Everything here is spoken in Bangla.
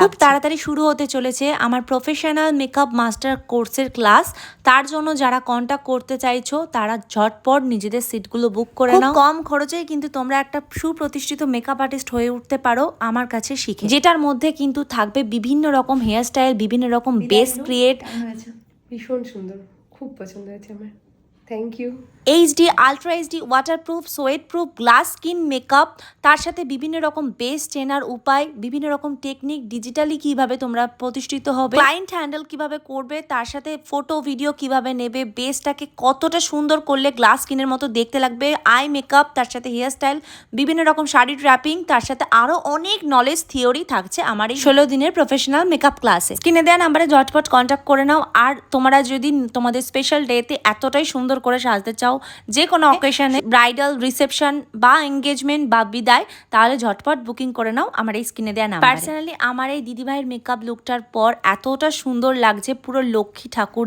খুব তাড়াতাড়ি শুরু হতে চলেছে আমার প্রফেশনাল মেকআপ মাস্টার কোর্সের ক্লাস। তার জন্য যারা কন্ট্যাক্ট করতে চাইছো তারা ঝটপট নিজেদের সিটগুলো বুক করে নাও। কম খরচেই কিন্তু তোমরা একটা সুপ্রতিষ্ঠিত মেকআপ আর্টিস্ট হয়ে উঠতে পারো আমার কাছে শিখে, যেটার মধ্যে কিন্তু থাকবে বিভিন্ন রকম হেয়ার স্টাইল, বিভিন্ন রকম বেস ক্রিয়েট। ভীষণ সুন্দর, খুব পছন্দ হয়েছে আমার। Thank you. HD, ultra HD, waterproof, sweat proof, glass skin makeup, তার সাথে বিভিন্ন রকম বেস চেনার উপায়, বিভিন্ন রকম টেকনিক, ডিজিটালি কিভাবে তোমরা প্রতিষ্ঠিত হবে, ক্লায়েন্ট হ্যান্ডেল কিভাবে করবে, তার সাথে ফটো ভিডিও কিভাবে নেবে, বেসটাকে কতটা সুন্দর করলে গ্লাস স্কিনের মতো দেখতে লাগবে, আই মেকআপ, তার সাথে হেয়ার স্টাইল, বিভিন্ন রকম শাড়ি ট্র্যাপিং, তার সাথে আরও অনেক নলেজ থিওরি থাকছে আমার এই 16 দিনের প্রফেশনাল মেকআপ ক্লাসে। স্ক্রিনে দেওয়া নাম্বারে ঝটপট কন্ট্যাক্ট করে নাও। আর তোমরা যদি তোমাদের স্পেশাল ডেতে এতটাই সুন্দর করে সাজতে চাও, যে কোনো অকেশনে, ব্রাইডাল, রিসেপশন বা এঙ্গেজমেন্ট বা বিদায়, তাহলে ঝটপট বুকিং করে নাও আমার এই স্ক্রিনে দেওয়া নাম্বারে। পার্সোনালি আমার এই দিদিভাইয়ের মেকআপ লুকটার পর এতটা সুন্দর লাগছে, পুরো লক্ষ্মী ঠাকুর